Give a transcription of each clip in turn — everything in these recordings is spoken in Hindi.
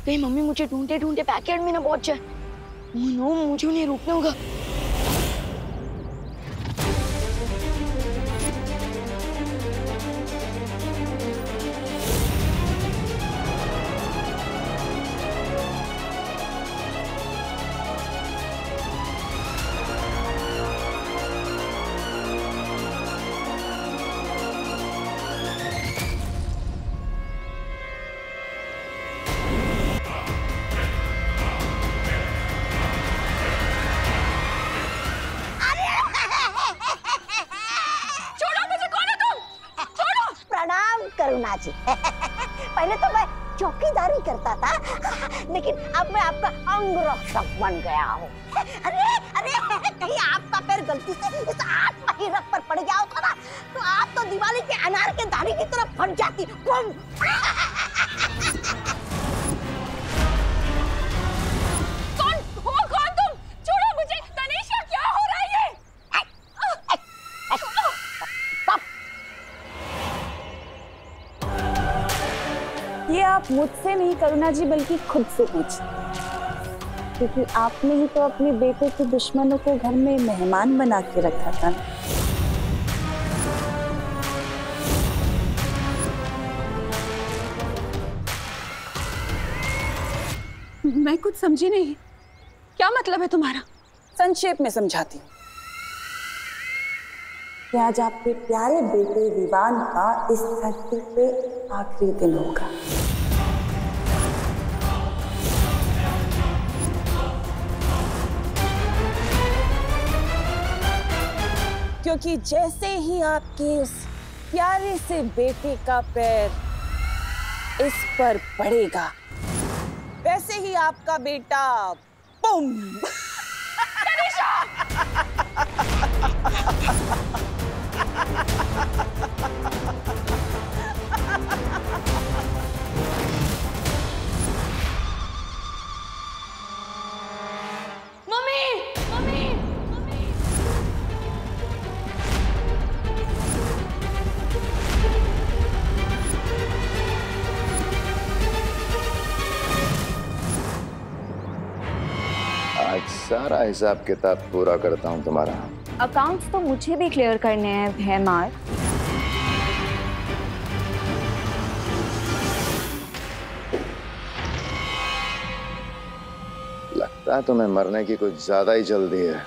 कहीं मम्मी मुझे ढूंढते ढूंढते बैकयार्ड में ना पहुंच जाए। ओह नो, मुझे उन्हें रोकना होगा। करुणा जी पहले तो मैं चौकीदारी करता था, लेकिन अब मैं आपका अंग रक्षक बन गया हूँ। अरे अरे कहीं आपका पैर गलती से इस आत्महीरक पर पड़ गया होता ना, तो आप तो दिवाली के अनार के दाने की तरफ फट जाती। कौन तुम? छोड़ो मुझे। तनीषा, क्या हो रहा है ये? ये आप मुझसे नहीं करुणा जी, बल्कि खुद से पूछिए, क्योंकि आपने ही तो अपने बेटे के दुश्मनों को घर में मेहमान बना के रखा था। मैं कुछ समझी नहीं, क्या मतलब है तुम्हारा? संक्षेप में समझाती हूँ कि आज आपके प्यारे बेटे विवान का इस धरती पे आखिरी दिन होगा। क्योंकि जैसे ही आपके उस प्यारे से बेटे का पैर इस पर पड़ेगा, वैसे ही आपका बेटा बुम। आज सारा हिसाब किताब पूरा करता हूँ तुम्हारा। अकाउंट्स तो मुझे भी क्लियर करने हैं भैमार। लगता है तुम्हें मरने की कुछ ज्यादा ही जल्दी है।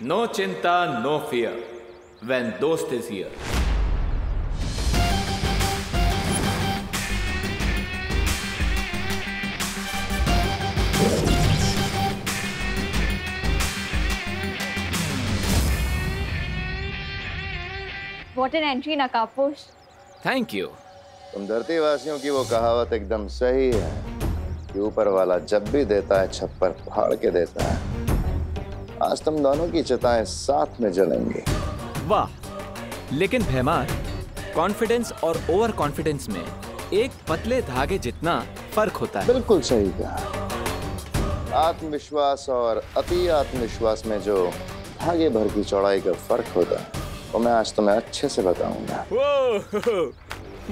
No chinta, no fear when dost is here. What an entry, नकाबपोश। Thank you. तुम धरती वासियों की वो कहावत एकदम सही है कि ऊपर वाला जब भी देता है छप्पर फाड़ के देता है। आज तुम दोनों की चिताएं साथ में जलेंगी। वाह, लेकिन भैमार, कॉन्फिडेंस और ओवर कॉन्फिडेंस में एक पतले धागे जितना फर्क होता है। बिल्कुल सही कहा। आत्मविश्वास और अति आत्मविश्वास में जो धागे भर की चौड़ाई का फर्क होता है वो मैं आज तुम्हें अच्छे से बताऊंगा।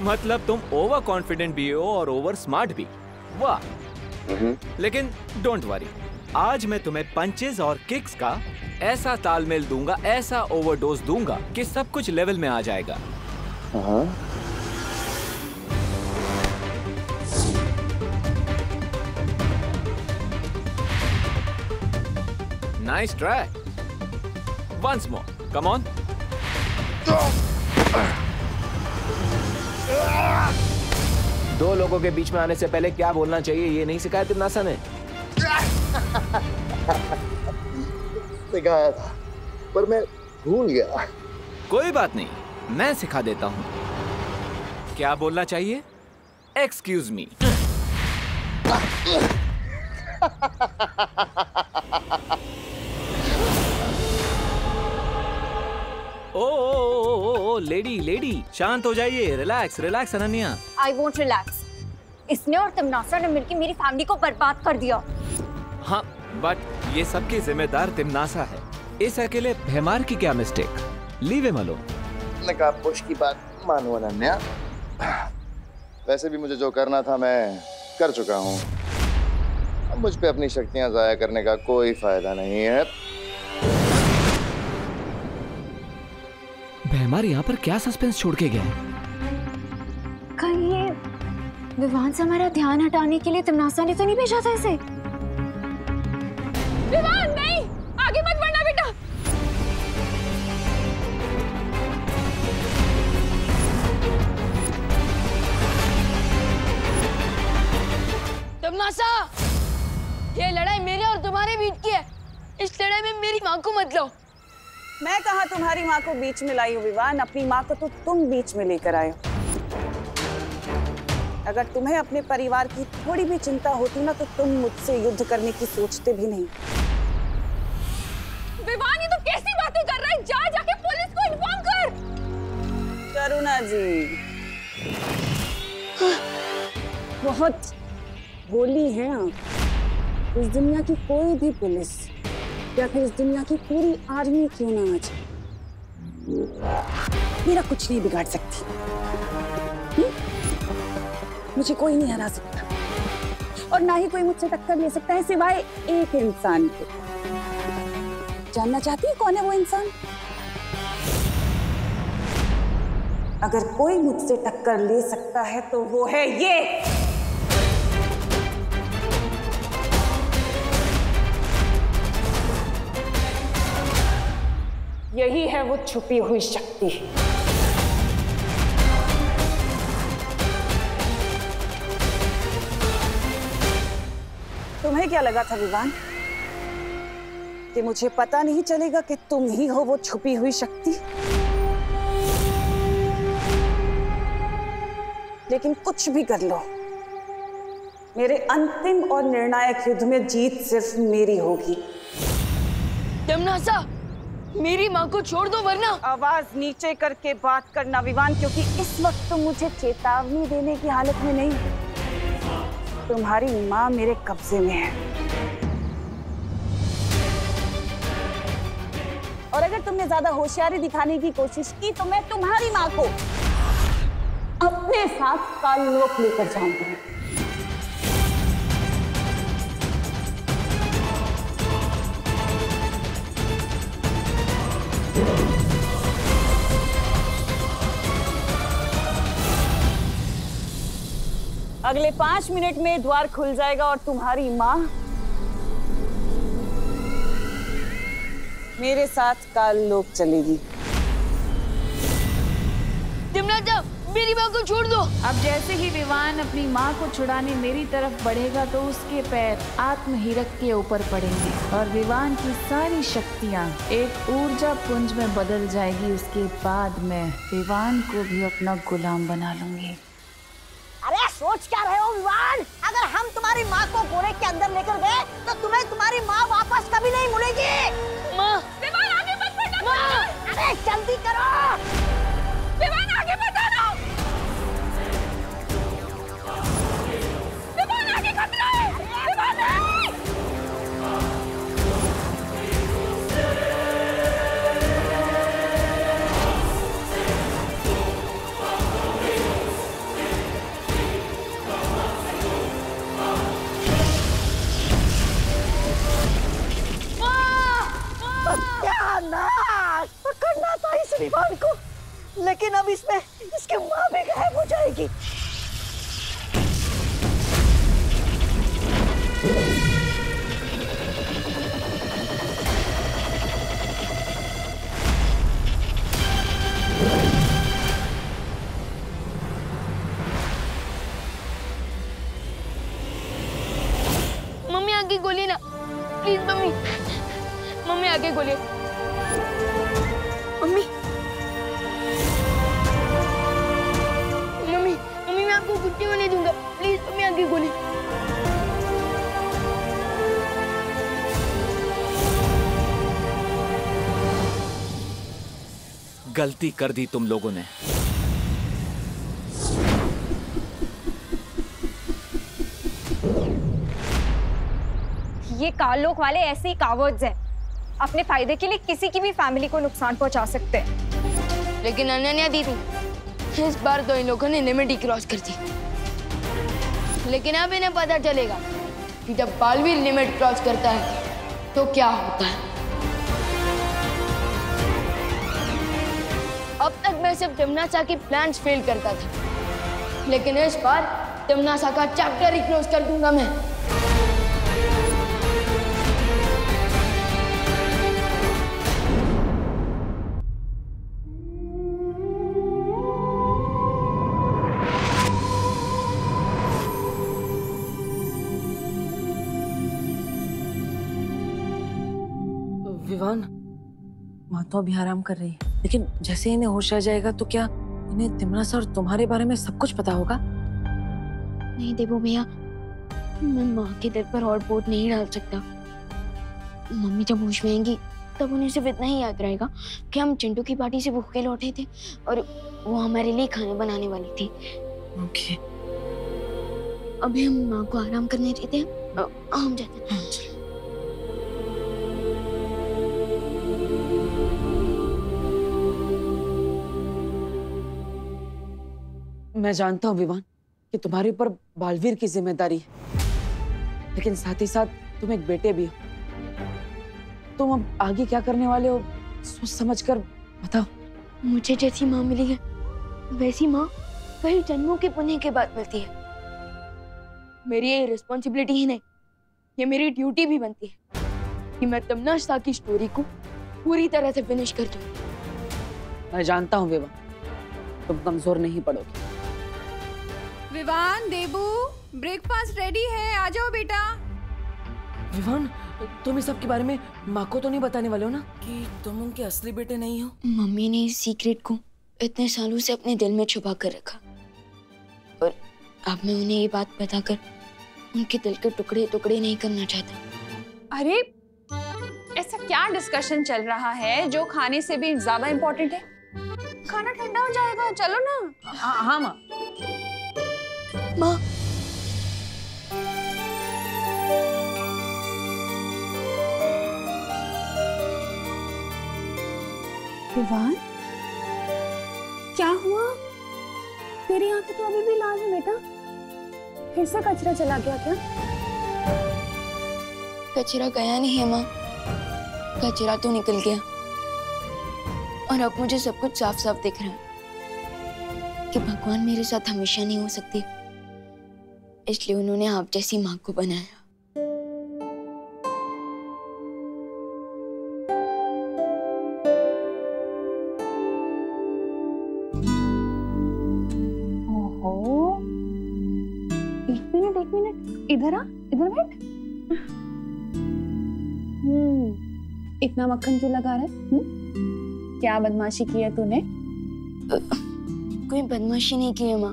मतलब तुम ओवर कॉन्फिडेंट भी हो और ओवर स्मार्ट भी। वाह। लेकिन डोंट वरी, आज मैं तुम्हें पंचेस और किक्स का ऐसा तालमेल दूंगा, ऐसा ओवरडोज दूंगा कि सब कुछ लेवल में आ जाएगा। Nice try. Once more, come on. दो लोगों के बीच में आने से पहले क्या बोलना चाहिए ये नहीं सिखाया तिरनासा ने? सिखाया था पर मैं भूल गया। कोई बात नहीं, मैं सिखा देता हूँ। क्या बोलना चाहिए? Excuse me. ओ लेडी, शांत हो जाइए। Relax relax Ananya. I won't relax. इसने और तिमनासा ने मिलकर मेरी फैमिली को बर्बाद कर दिया। हाँ, बट ये सबकी जिम्मेदार तिमनासा है। इस अकेले भैमार की क्या मिस्टेक? Leave him alone. मैंने कहा पुश की बात मानो अनन्या। वैसे भी मुझे जो करना था मैं कर चुका हूँ। अब मुझ पे अपनी शक्तियां जाया करने का कोई फायदा नहीं है। भैमार यहाँ पर क्या सस्पेंस छोड़ के गया? कहीं ये विवान से हमारा ध्यान हटाने के लिए तिमनासा ने तो नहीं भेजा था इसे? विवान नहीं, आगे मत बढ़ना बेटा। तिमनासा, ये लड़ाई मेरे और तुम्हारे बीच की है। इस लड़ाई में मेरी माँ को मत लो। मैं कहा तुम्हारी माँ को बीच में लाई हूँ विवान, अपनी माँ को तो तुम बीच में लेकर आए हो। अगर तुम्हें अपने परिवार की थोड़ी भी चिंता होती ना तो तुम मुझसे युद्ध करने की सोचते भी नहीं। विवान ये तो कैसी बातें कर रहा है? जा जाके पुलिस को इन्फॉर्म कर। करुणा जी बहुत बोली हैं आप। इस दुनिया की कोई भी पुलिस या फिर इस दुनिया की पूरी आर्मी क्यों ना आ जाए, मेरा कुछ नहीं बिगाड़ सकती। मुझे कोई नहीं हरा सकता और ना ही कोई मुझसे टक्कर ले सकता है सिवाय एक इंसान के। जानना चाहती है कौन है वो इंसान? अगर कोई मुझसे टक्कर ले सकता है तो वो है ये। यही है वो छुपी हुई शक्ति। तुम्हें क्या लगा था विवान कि मुझे पता नहीं चलेगा कि तुम ही हो वो छुपी हुई शक्ति? लेकिन कुछ भी कर लो, मेरे अंतिम और निर्णायक युद्ध में जीत सिर्फ मेरी होगी। तिमनासा, मेरी माँ को छोड़ दो वरना। आवाज नीचे करके बात करना विवान, क्योंकि इस वक्त तुम मुझे चेतावनी देने की हालत में नहीं। तुम्हारी माँ मेरे कब्जे में है और अगर तुमने ज्यादा होशियारी दिखाने की कोशिश की तो मैं तुम्हारी माँ को अपने साथ काललोक लेकर जाऊंगी। अगले 5 मिनट में द्वार खुल जाएगा और तुम्हारी माँ मेरे साथ काललोक चलेगी। तिमनासा, मेरी माँ को छोड़ दो। अब जैसे ही विवान अपनी माँ को छुड़ाने मेरी तरफ बढ़ेगा तो उसके पैर आत्महीरक के ऊपर पड़ेंगे और विवान की सारी शक्तियाँ एक ऊर्जा पुंज में बदल जाएगी। उसके बाद मैं विवान को भी अपना गुलाम बना लूंगी। अरे सोच क्या रहे हो विवान? अगर हम तुम्हारी माँ को गोरे के अंदर लेकर गए तो तुम्हें तुम्हारी माँ वापस कभी नहीं मिलेगी। माँ, विवान आगे मत बढ़ना। माँ, अरे जल्दी करो। विवान आगे मत आना। विवान आगे खतरा है। विवान नहीं। सत्यानाश! पकड़ना था इस विवान को, लेकिन अब इसमें इसकी माँ भी गायब हो जाएगी। मम्मी आगे गोली ना, प्लीज मम्मी। मम्मी आगे गोली। मम्मी, मम्मी, मम्मी मैं आपको कुछ नहीं होने दूंगा। प्लीज मम्मी आगे गोली। गलती कर दी तुम लोगों ने। ये कालोक वाले ऐसे ही कावर्ड्स हैं, अपने फायदे के लिए किसी की भी फैमिली को नुकसान पहुंचा सकते हैं। लेकिन अनन्या दीदी, इस बार तो इन लोगों ने लिमिट ही क्रॉस कर दी। लेकिन अब इन्हें पता चलेगा कि जब बालवीर लिमिट क्रॉस करता है तो क्या होता है। अब तक मैं सिर्फ तिम्नासा की प्लान्स फेल करता था, लेकिन इस बार तिम्नासा का चैप्टर ही क्लोज कर दूंगा मैं। विवान, माँ तो अभी आराम कर रही है, लेकिन जैसे इन्हें होश आ जाएगा तो क्या इन्हें तिम्नासा और तुम्हारे बारे में सब कुछ पता होगा? नहीं देवो भैया, मैं माँ के दिल पर और बोझ नहीं डाल सकता। मम्मी जब होश में आएंगी तब उन्हें सिर्फ इतना ही याद रहेगा कि हम चिंटू की पार्टी से भूखे लौटे थे और वो हमारे लिए खाना बनाने वाली थी। ओके। अभी हम माँ को आराम करने देते हैं, हम जाते हैं। मैं जानता हूँ विवान कि तुम्हारे ऊपर बालवीर की जिम्मेदारी है, लेकिन साथ ही साथ तुम एक बेटे भी हो। तुम अब आगे क्या करने वाले हो सोच समझ कर बताओ। मुझे जैसी माँ मिली है वैसी माँ कई जन्मों के पुण्य के बाद मिलती है। मेरी ये रिस्पॉन्सिबिलिटी ही नहीं, ये मेरी ड्यूटी भी बनती है कि मैं तिम्नासा की स्टोरी को पूरी तरह से फिनिश कर दूं। मैं जानता हूँ विवान, तुम कमजोर नहीं पड़ोगे। विवान, देबू, ब्रेकफास्ट रेडी है, आ जाओ बेटा। विवान, तुम इस सब के बारे में माँ को तो नहीं बताने वाले हो ना कि तुम उनके असली बेटे नहीं हो? मम्मी ने इस सीक्रेट को इतने सालों से अपने दिल में छुपा कर रखा और अब मैं उन्हें ये बात बताकर उनके दिल के टुकड़े टुकड़े नहीं करना चाहता। अरे ऐसा क्या डिस्कशन चल रहा है जो खाने से भी ज्यादा इम्पोर्टेंट है? खाना ठंडा हो जाएगा, चलो ना। हाँ माँ। माँ, विवान, क्या हुआ? तेरी आंखें तो अभी भी लाल है बेटा। फिर से कचरा चला गया क्या? कचरा गया नहीं है माँ, कचरा तो निकल गया और अब मुझे सब कुछ साफ साफ दिख रहा है कि भगवान मेरे साथ हमेशा नहीं हो सकती, इसलिए उन्होंने आप जैसी माँ को बनाया। ओहो, एक मिनट, इधर आ, इधर बैठ। इतना मक्खन क्यों लगा रहा है? क्या बदमाशी की है तूने? कोई बदमाशी नहीं की है माँ,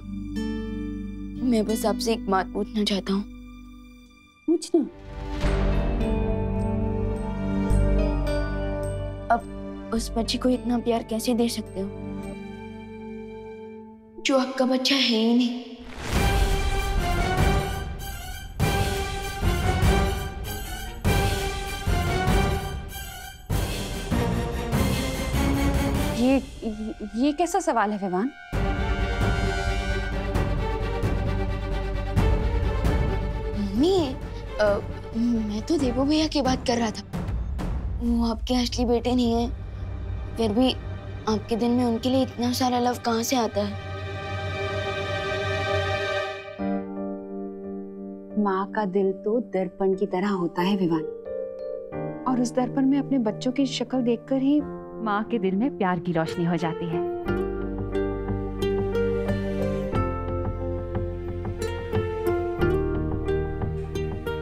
मैं बस आपसे एक बात पूछना चाहता हूँ। पूछना। अब उस बच्चे को इतना प्यार कैसे दे सकते हो जो आपका बच्चा है ही नहीं? ये कैसा सवाल है विवान? मम्मी, मैं तो देवो भैया की बात कर रहा था। वो आपके असली बेटे नहीं है, फिर भी आपके दिल में उनके लिए इतना सारा लव कहाँ से आता है? माँ का दिल तो दर्पण की तरह होता है विवान, और उस दर्पण में अपने बच्चों की शक्ल देखकर ही माँ के दिल में प्यार की रोशनी हो जाती है।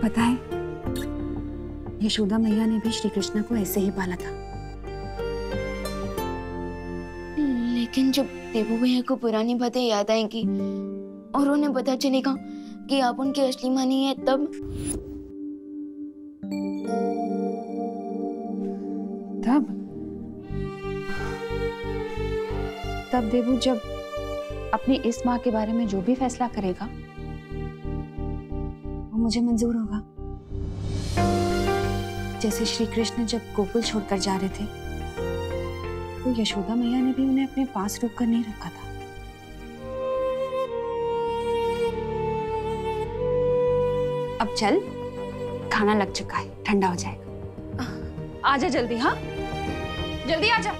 पता है, यशोदा मैया ने भी श्री कृष्ण को ऐसे ही पाला था। लेकिन जब देवो भैया को पुरानी बातें याद आएंगी और उन्हें पता चलेगा कि आप उनकी असली माँ नहीं है, तब देवू जब अपनी इस माँ के बारे में जो भी फैसला करेगा वो मुझे मंजूर होगा। जैसे श्री कृष्ण जब गोकुल छोड़कर जा रहे थे तो यशोदा मैया ने भी उन्हें अपने पास रोक कर नहीं रखा था। अब चल, खाना लग चुका है, ठंडा हो जाएगा। आजा जल्दी, हाँ जल्दी आजा।